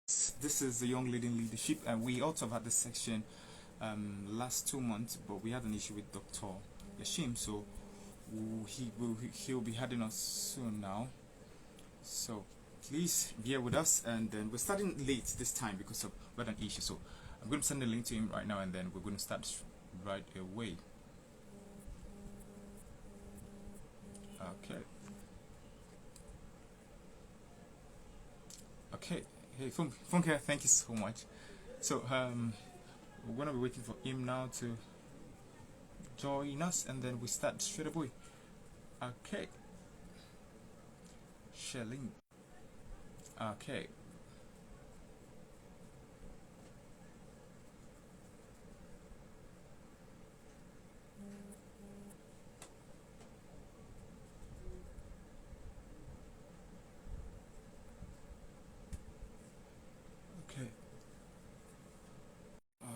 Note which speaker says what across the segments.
Speaker 1: This is the Young Leading Leadership, and we also have had this section last 2 months, but we had an issue with Dr. Yashim, so he'll be heading us soon now. So please bear with us, and then we're starting late this time because of we had an issue. So I'm going to send the link to him right now, and then we're going to start right away. Okay. Hey, Funke, thank you so much. So we're gonna be waiting for him now to join us, and then we start straight away. Okay. Shelling. Okay.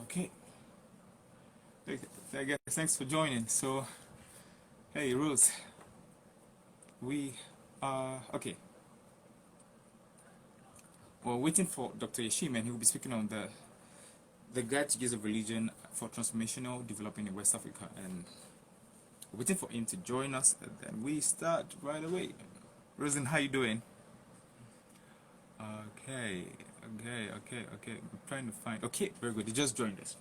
Speaker 1: Okay. I guess thanks for joining. So, hey, Rose, we are okay. We're waiting for Dr. Yashim, and he will be speaking on the guide to use of religion for transformational development in West Africa, and we're waiting for him to join us, and then we start right away. Rosen, how you doing? Okay. I'm trying to find. Okay, very good. He just joined us.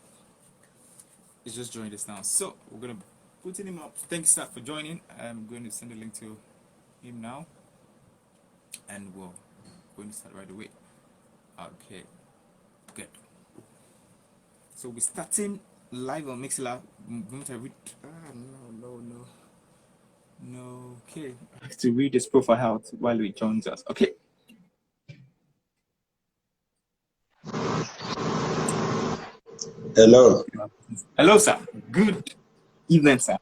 Speaker 1: He's just joined us now. So we're gonna put him up. Thanks, sir, for joining. I'm going to send a link to him now, and we're going to start right away. Okay, good. So we're starting live on Mixlr. No. Okay, I have to read his profile out while he joins us. Okay.
Speaker 2: Hello.
Speaker 1: Hello, sir. Good evening, sir.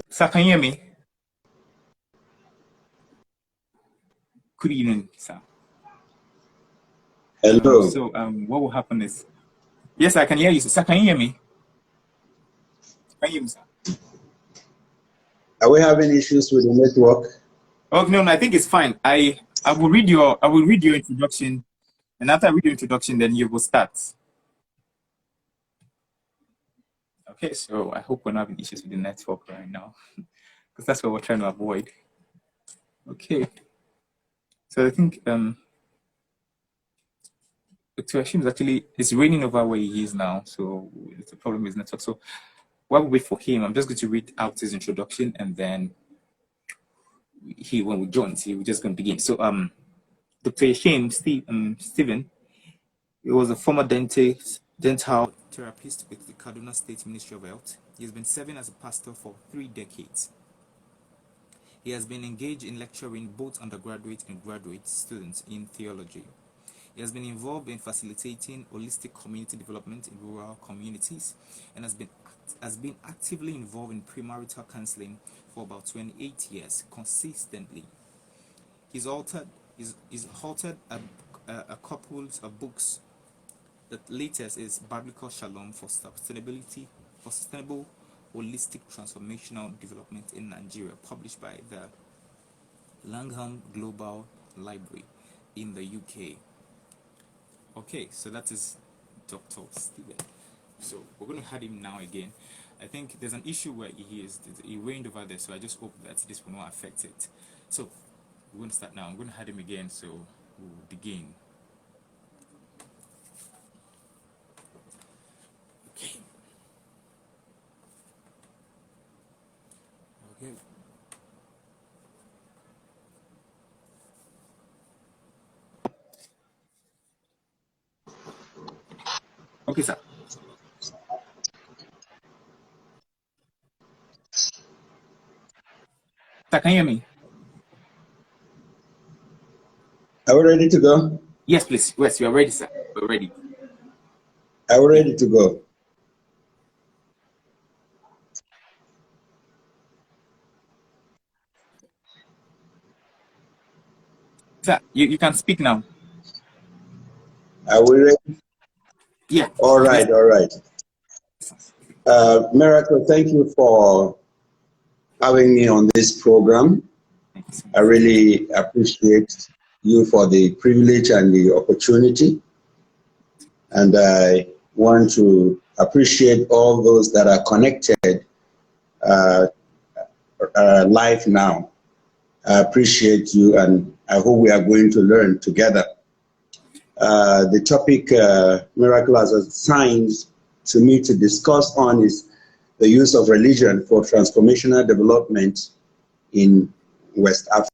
Speaker 1: Sir, can you hear me? Good evening, sir.
Speaker 2: Hello.
Speaker 1: So, what will happen is, yes, I can hear you, sir. Can you hear me? Can you hear me, sir?
Speaker 2: Are we having issues with the network?
Speaker 1: Oh no, I think it's fine. I will read your introduction, and after I read your introduction, then you will start. Okay, so I hope we're not having issues with the network right now, because that's what we're trying to avoid. Okay, so I think Dr. Hashim is actually, it's raining over where he is now, so it's a problem with network. So while we wait for him, I'm just going to read out his introduction, and then when we join, we're just going to begin. So Dr. Hashim Stephen, he was a former dental therapist with the Kaduna State Ministry of Health. He has been serving as a pastor for 3 decades. He has been engaged in lecturing both undergraduate and graduate students in theology. He has been involved in facilitating holistic community development in rural communities, and has been actively involved in premarital counseling for about 28 years consistently. He's authored a couple of books. The latest is Biblical Shalom for Sustainable Holistic Transformational Development in Nigeria, published by the Langham Global Library in the UK. Okay, so that is Dr. Stephen. So we're going to add him now again. I think there's an issue where he rained over there, so I just hope that this will not affect it. So we're going to start now. I'm going to add him again, so we'll begin. Okay. Okay, sir. Sir, can you hear me?
Speaker 2: Are we ready to go?
Speaker 1: Yes, please. Yes, we are ready, sir. We're ready.
Speaker 2: Are we ready to go?
Speaker 1: Sir, you can speak now.
Speaker 2: Are we ready?
Speaker 1: Yeah.
Speaker 2: All right. Miracle, thank you for having me on this program. I really appreciate you for the privilege and the opportunity. And I want to appreciate all those that are connected live now. I appreciate you, and I hope we are going to learn together. The topic Miracle as assigned to me to discuss on is the use of religion for transformational development in West Africa.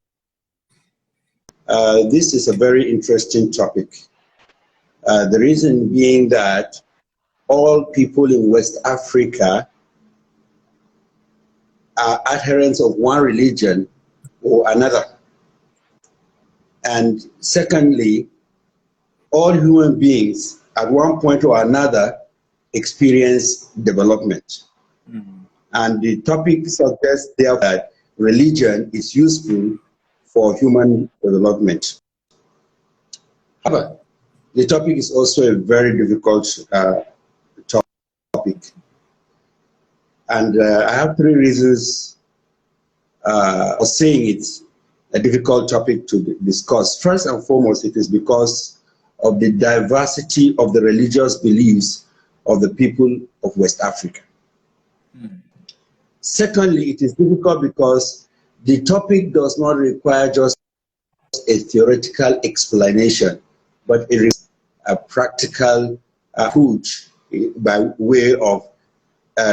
Speaker 2: This is a very interesting topic. The reason being that all people in West Africa are adherents of one religion or another. And secondly, all human beings at one point or another experience development. And the topic suggests there that religion is useful for human development. However, the topic is also a very difficult topic. And I have three reasons for saying it's a difficult topic to discuss. First and foremost, it is because of the diversity of the religious beliefs of the people of West Africa. Secondly, it is difficult because the topic does not require just a theoretical explanation, but it is a practical approach by way of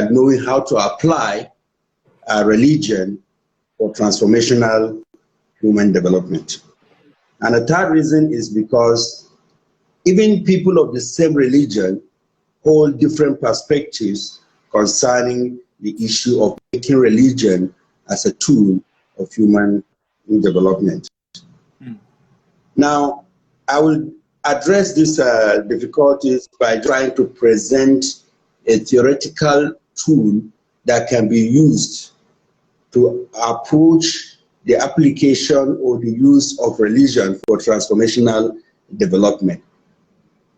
Speaker 2: knowing how to apply religion for transformational human development. And the third reason is because even people of the same religion hold different perspectives concerning the issue of making religion as a tool of human development. Now, I will address these difficulties by trying to present a theoretical tool that can be used to approach the application or the use of religion for transformational development.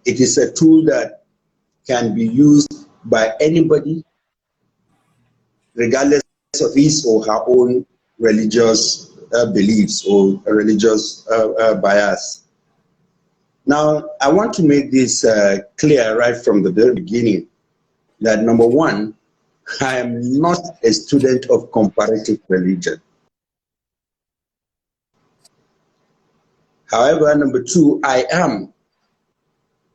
Speaker 2: It is a tool that can be used by anybody, regardless of his or her own religious beliefs or religious bias. Now, I want to make this clear right from the very beginning that number one, I am not a student of comparative religion. However, number two, I am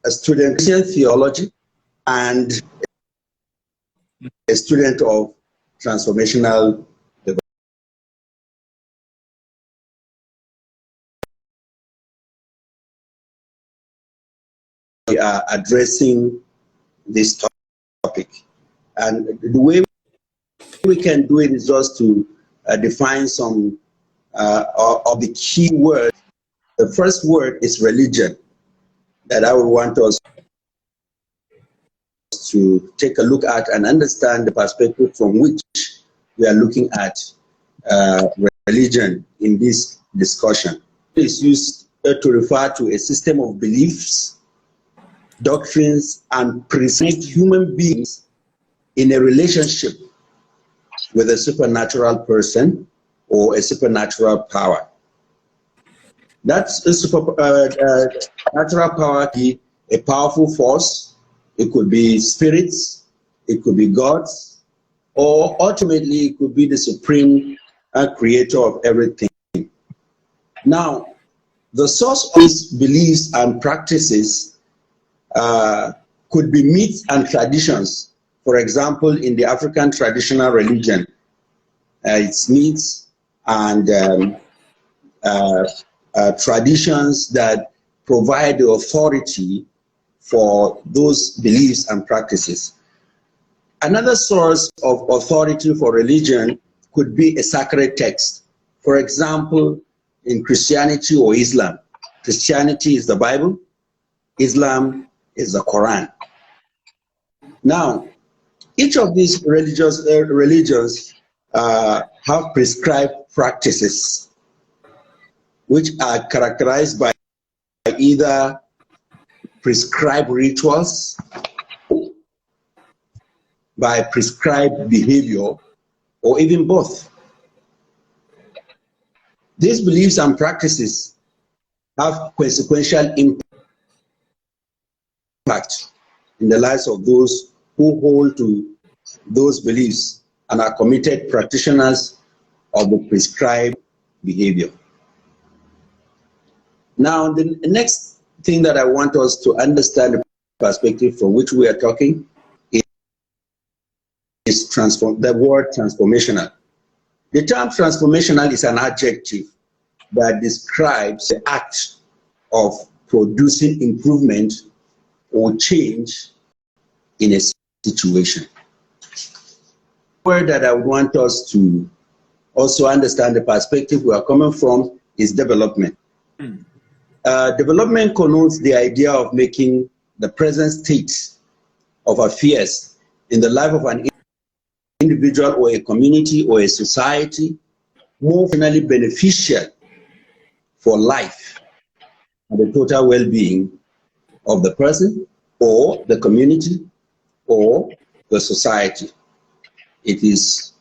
Speaker 2: a student of Christian theology and a student of transformational development. We are addressing this topic. And the way we can do it is just to define some of the key words. The first word is religion, that I would want us to take a look at and understand the perspective from which we are looking at religion in this discussion. It is used to refer to a system of beliefs, doctrines, and present human beings in a relationship with a supernatural person or a supernatural power. That's a supernatural power, be a powerful force. It could be spirits, it could be gods, or ultimately it could be the supreme creator of everything. Now, the source of these beliefs and practices could be myths and traditions. For example, in the African traditional religion, it's myths and traditions that provide the authority for those beliefs and practices. Another source of authority for religion could be a sacred text. For example, in Christianity or Islam, Christianity is the Bible, Islam is the Quran. Now, each of these religions have prescribed practices which are characterized by either prescribed rituals, by prescribed behavior, or even both. These beliefs and practices have consequential impact in the lives of those who hold to those beliefs and are committed practitioners of the prescribed behavior. Now, the next thing that I want us to understand the perspective from which we are talking is the word transformational. The term transformational is an adjective that describes the act of producing improvement or change in a situation. The word that I want us to also understand the perspective we are coming from is development. Development connotes the idea of making the present state of affairs in the life of an individual or a community or a society more finally beneficial for life and the total well-being of the person or the community or the society. It is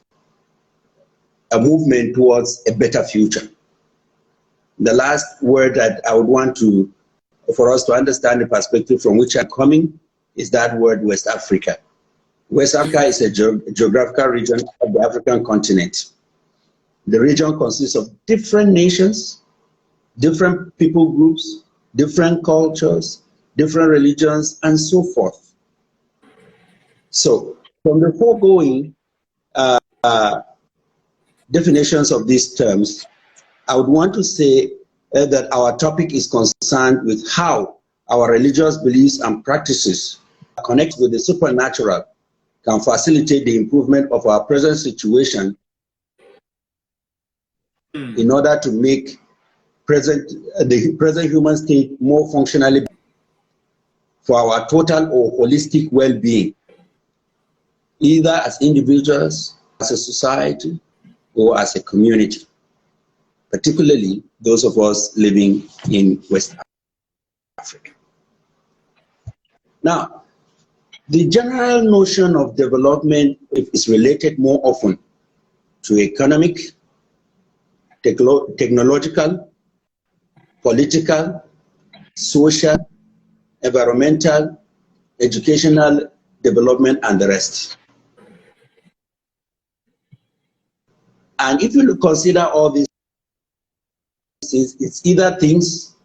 Speaker 2: a movement towards a better future. The last word that I would want for us to understand the perspective from which I'm coming is that word West Africa. West Africa is a geographical region of the African continent. The region consists of different nations, different people groups, different cultures, different religions, and so forth. So, from the foregoing definitions of these terms, I would want to say that our topic is concerned with how our religious beliefs and practices connect with the supernatural can facilitate the improvement of our present situation in order to make the present human state more functionally for our total or holistic well-being, either as individuals, as a society, or as a community, particularly those of us living in West Africa. Now, the general notion of development is related more often to economic, technological, political, social, environmental, educational development, and the rest. And if you consider all these things, it's either things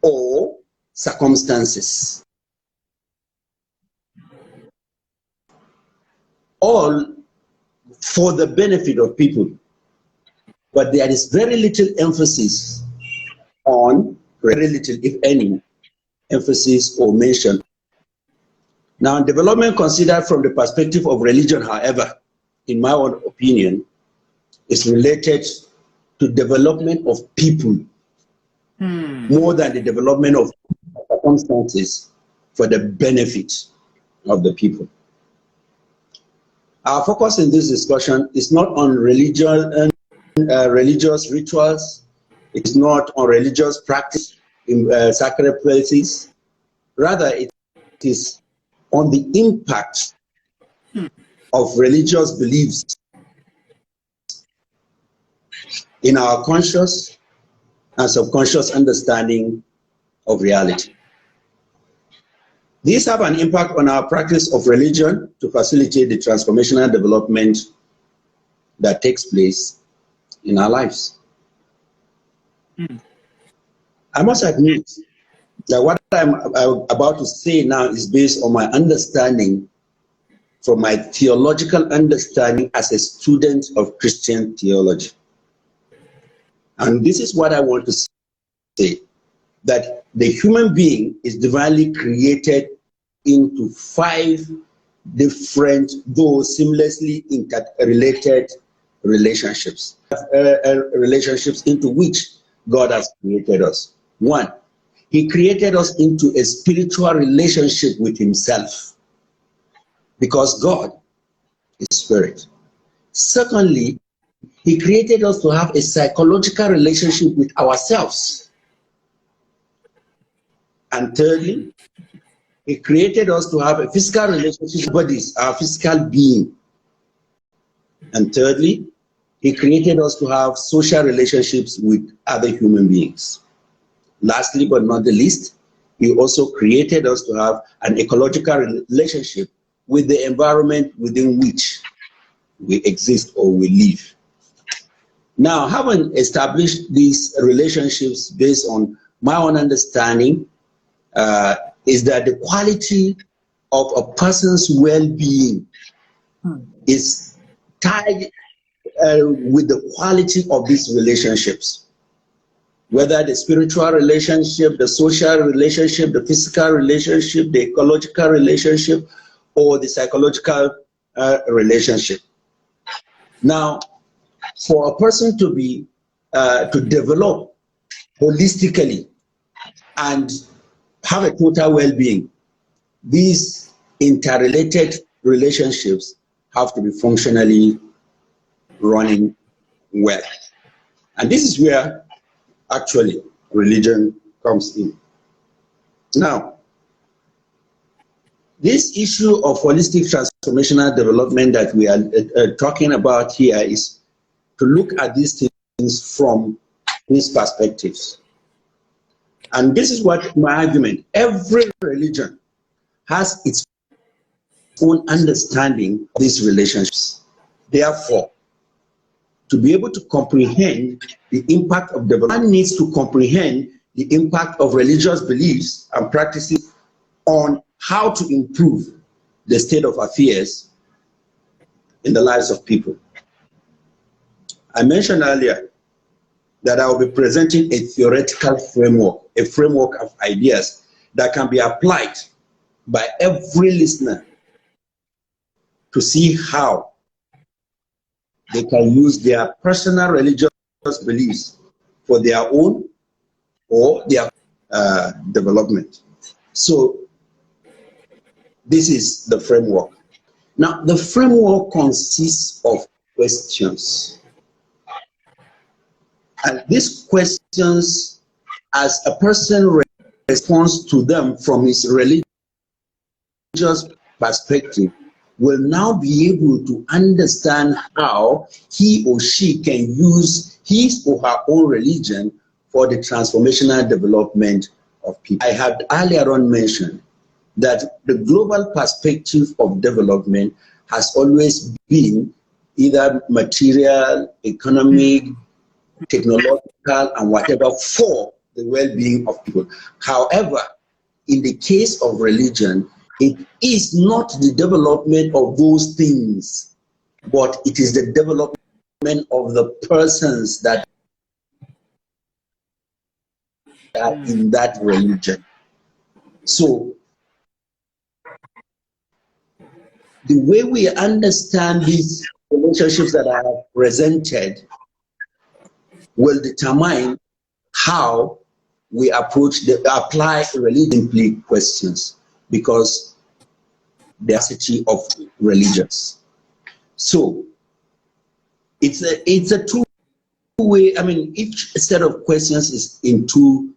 Speaker 2: or circumstances. All for the benefit of people. But there is very little emphasis on, very little, if any, emphasis or mention. Now, development considered from the perspective of religion, however, in my own opinion, is related to development of people more than the development of circumstances for the benefit of the people. Our focus in this discussion is not on religion and religious rituals. It's not on religious practice in sacred places. Rather, it is on the impact of religious beliefs in our conscious and subconscious understanding of reality. These have an impact on our practice of religion to facilitate the transformational development that takes place in our lives. I must admit that what I'm about to say now is based on my understanding from my theological understanding as a student of Christian theology. And this is what I want to say, that the human being is divinely created into 5 different, though seamlessly interrelated relationships. Relationships into which God has created us. 1, He created us into a spiritual relationship with Himself, because God is spirit. Secondly, He created us to have a psychological relationship with ourselves. And thirdly, He created us to have a physical relationship with bodies, our physical being. And thirdly, He created us to have social relationships with other human beings. Lastly, but not the least, he also created us to have an ecological relationship with the environment within which we exist or we live. Now, having established these relationships based on my own understanding, is that the quality of a person's well-being is tied with the quality of these relationships, whether the spiritual relationship, the social relationship, the physical relationship, the ecological relationship, or the psychological relationship. Now, for a person to be to develop holistically and have a total well-being, these interrelated relationships have to be functionally running well. And this is where actually religion comes in. Now, this issue of holistic transformational development that we are talking about here is to look at these things from these perspectives. And this is what my argument, every religion has its own understanding of these relationships. Therefore, to be able to comprehend the impact of development, one needs to comprehend the impact of religious beliefs and practices on how to improve the state of affairs in the lives of people. I mentioned earlier that I will be presenting a theoretical framework, a framework of ideas that can be applied by every listener to see how they can use their personal religious beliefs for their own or their development. So this is the framework. Now, the framework consists of questions. And these questions, as a person responds to them from his religious perspective, will now be able to understand how he or she can use his or her own religion for the transformational development of people. I had earlier on mentioned that the global perspective of development has always been either material, economic, technological, and whatever for the well-being of people. However, in the case of religion, it is not the development of those things, but it is the development of the persons that are in that religion. So the way we understand these relationships that I have presented will determine how we apply religion questions, because the diversity of religions. So it's a two-way. I mean, each set of questions is in two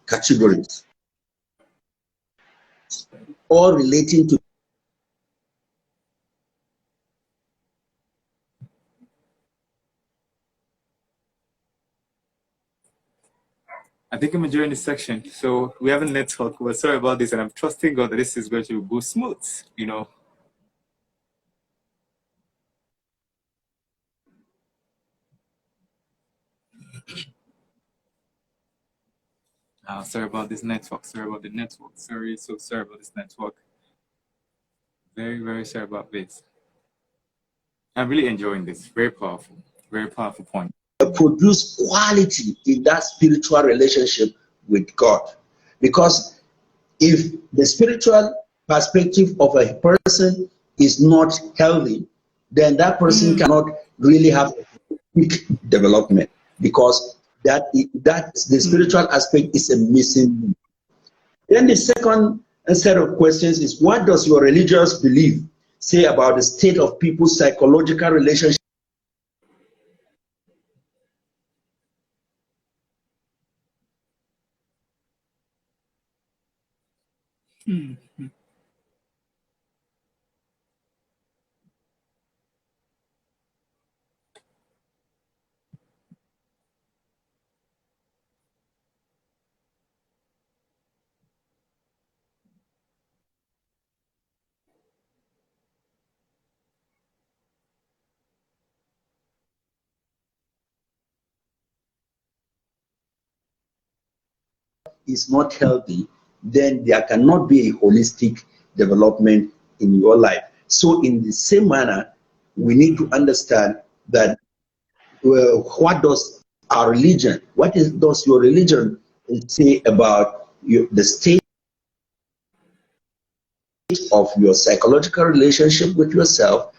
Speaker 2: categories, all relating to
Speaker 1: I think I'm enjoying this section. So we haven't networked. Well, sorry about this, and I'm trusting God that this is going to go smooth. You know. Sorry about this network. Sorry about the network. Sorry about this network. Very, very sorry about this. I'm really enjoying this. Very powerful point.
Speaker 2: produce quality in that spiritual relationship with God. Because if the spiritual perspective of a person is not healthy, then that person cannot really have quick development, because that the spiritual aspect is a missing link. Then the second set of questions is, what does your religious belief say about the state of people's psychological relationship? is not healthy, then there cannot be a holistic development in your life. So in the same manner, we need to understand that what does our religion, does your religion say about the state of your psychological relationship with yourself,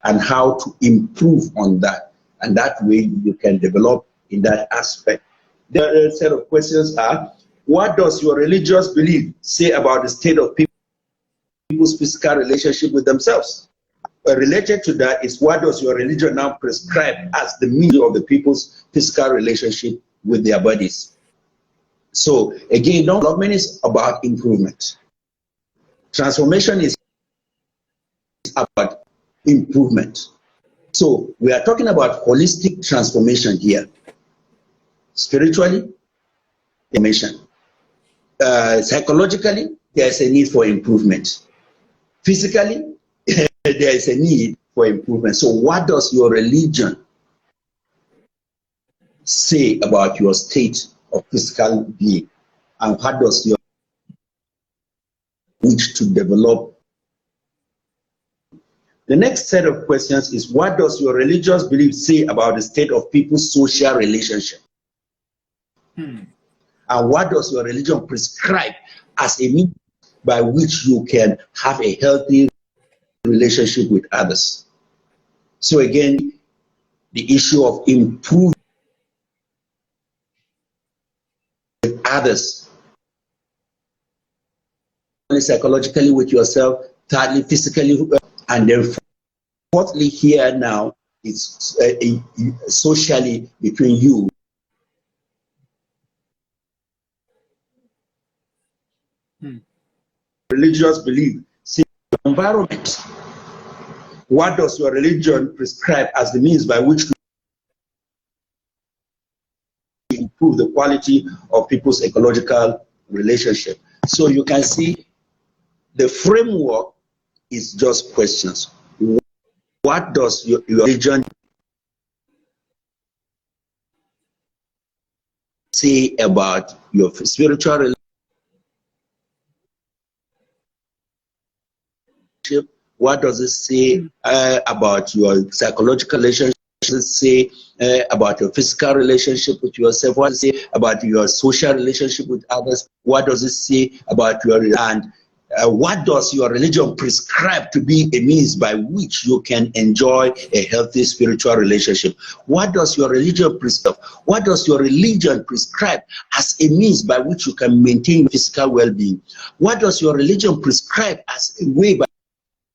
Speaker 2: and how to improve on that. And that way you can develop in that aspect. The other set of questions are, what does your religious belief say about the state of people's physical relationship with themselves? Related to that is, what does your religion now prescribe as the means of the people's physical relationship with their bodies? So again, development is about improvement. Transformation is about improvement. So we are talking about holistic transformation here. Spiritually, transformation. Psychologically, there is a need for improvement. Physically, there is a need for improvement. So what does your religion say about your state of physical being? And what does your wish to develop? The next set of questions is, what does your religious belief say about the state of people's social relationship? And what does your religion prescribe as a means by which you can have a healthy relationship with others? So again, the issue of improving with others, psychologically with yourself, thirdly physically, and then fourthly here now it's socially between you. Religious belief, see, environment. What does your religion prescribe as the means by which to improve the quality of people's ecological relationship? So you can see the framework is just questions. What does your religion say about your spiritual relationship? What does it say about your psychological relationship? What does it say about your physical relationship with yourself? What does it say about your social relationship with others? What does it say about your what does your religion prescribe to be a means by which you can enjoy a healthy spiritual relationship? What does your religion prescribe? What does your religion prescribe as a means by which you can maintain physical well-being? What does your religion prescribe as a way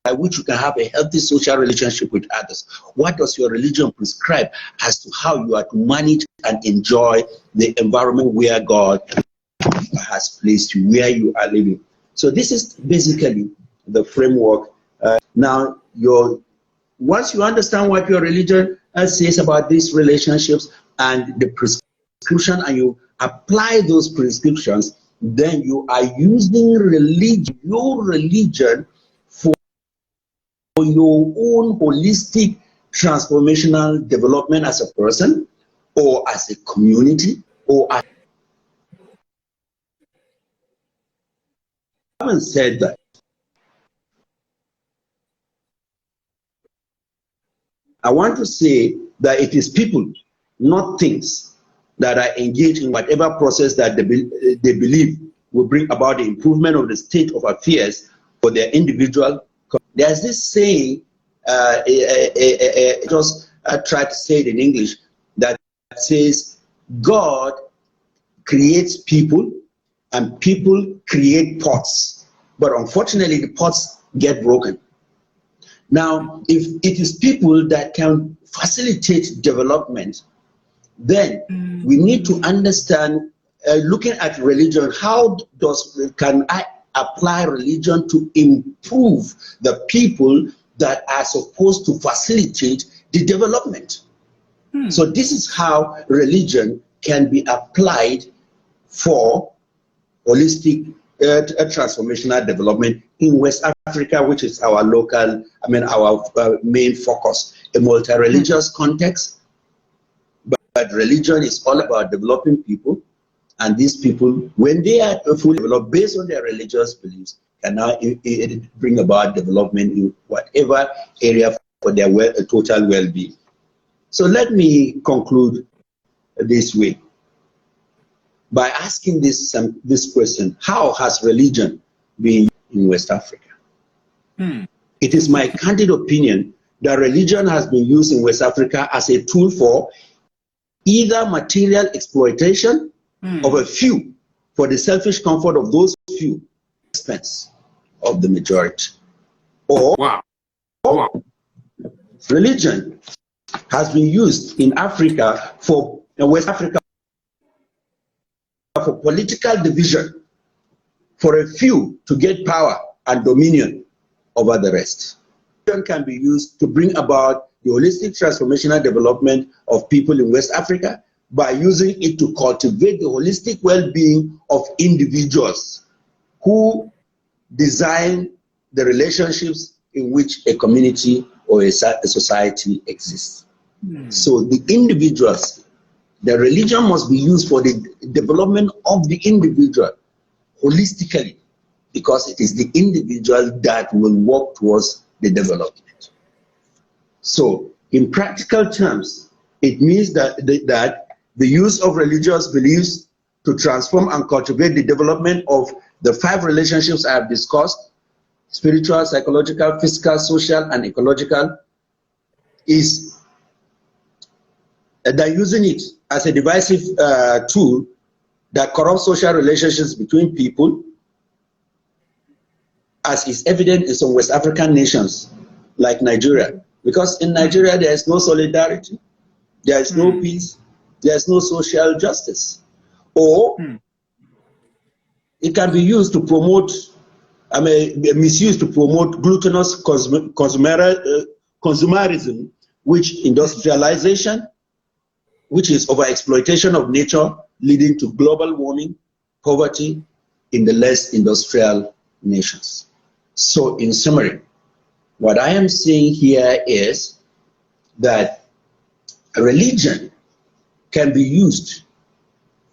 Speaker 2: by which you can have a healthy social relationship with others? What does your religion prescribe as to how you are to manage and enjoy the environment where God has placed you, where you are living? So this is basically the framework. Now, once you understand what your religion says about these relationships and the prescription, and you apply those prescriptions, then you are using your religion for your own holistic transformational development as a person, or as a community, or as I haven't said that. I want to say that it is people, not things, that are engaged in whatever process that they believe will bring about the improvement of the state of affairs for their individual. There's this saying, just try to say it in English, that says, God creates people and people create pots. But unfortunately, the pots get broken. Now, if it is people that can facilitate development, then we need to understand, looking at religion, how can I apply religion to improve the people that are supposed to facilitate the development? So this is how religion can be applied for holistic transformational development in West Africa, which is our our main focus, a multi-religious context, but that religion is all about developing people, and these people, when they are fully developed based on their religious beliefs, can now bring about development in whatever area for their total well-being. So let me conclude this way by asking this question: how has religion been in West Africa? It is my candid opinion that religion has been used in West Africa as a tool for either material exploitation of a few for the selfish comfort of those few, expense of the majority, or religion has been used in Africa in West Africa for political division, for a few to get power and dominion over the rest. Religion can be used to bring about the holistic transformational development of people in West Africa by using it to cultivate the holistic well-being of individuals who design the relationships in which a community or a society exists. So the individuals, the religion must be used for the development of the individual holistically, because it is the individual that will work towards the development. So in practical terms, it means that the use of religious beliefs to transform and cultivate the development of the 5 relationships I have discussed: spiritual, psychological, physical, social, and ecological, is they're using it as a divisive tool that corrupts social relationships between people, as is evident in some West African nations like Nigeria. Because in Nigeria, there is no solidarity, there is no peace, there is no social justice. Or it can be used to promote, misused to promote gluttonous consumerism, which industrialization, which is overexploitation of nature, leading to global warming, poverty in the less industrial nations. So in summary, what I am saying here is that religion can be used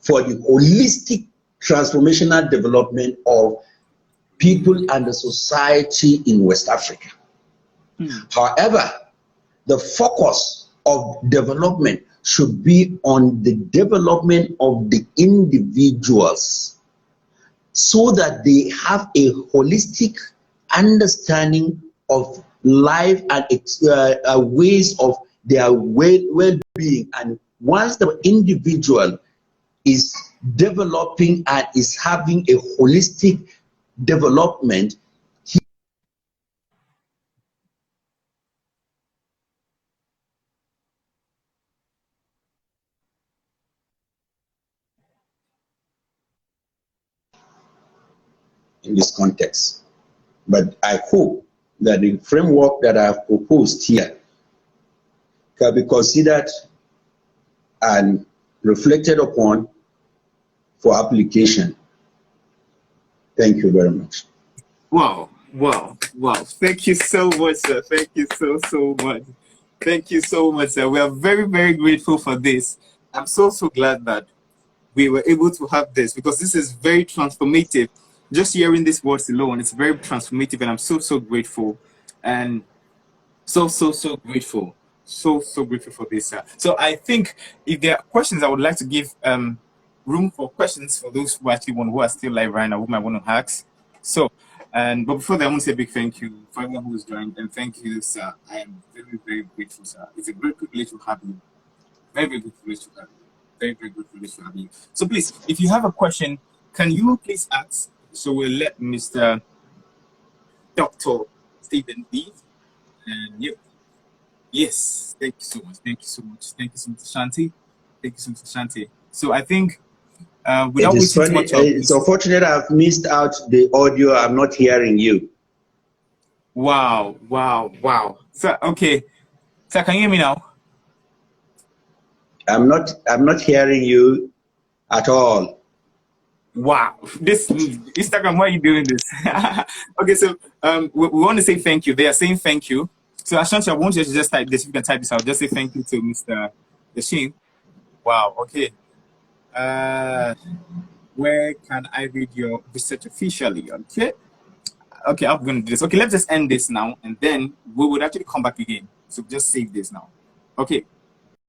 Speaker 2: for the holistic transformational development of people and the society in West Africa. However, the focus of development should be on the development of the individuals, so that they have a holistic understanding of life and ways of their well-being. And once the individual is developing and is having a holistic development, in this context. But I hope that the framework that I have proposed here can be considered and reflected upon for application. Thank you very much.
Speaker 1: Wow. Thank you so much, sir. Thank you so much. Thank you so much, sir. We are very, very grateful for this. I'm so glad that we were able to have this, because this is very transformative. Just hearing these words alone, it's very transformative, and I'm so grateful, and so grateful, so grateful for this, sir. So I think if there are questions, I would like to give room for questions for those who actually who are still live right now, who might want to ask. So, but before that, I want to say a big thank you for everyone who's joined, and thank you, sir. I am very, very grateful, sir. It's a great privilege to have you. Very, very good privilege to have you. Very, very good privilege to have you. So please, if you have a question, can you please ask? So we'll let Mr. Dr. Stephen be. And yeah. Yes, thank you so much. Thank you so much. Thank you so much, Shanti. Thank you so much, Shanti. So I think without wasting too much of
Speaker 2: it's unfortunate I've missed out the audio. I'm not hearing you.
Speaker 1: Wow. So okay. So can you hear me now?
Speaker 2: I'm not hearing you at all.
Speaker 1: Wow, this Instagram, why are you doing this? Okay, so we want to say thank you. They are saying thank you. So Ashanti, I want you to just type this. If you can type this out, just say thank you to Mr. Dashim. Wow. Wow. Okay. Where can I read your research officially? Okay. Okay, I'm going to do this. Okay, let's just end this now, and then we would actually come back again. So just save this now. Okay.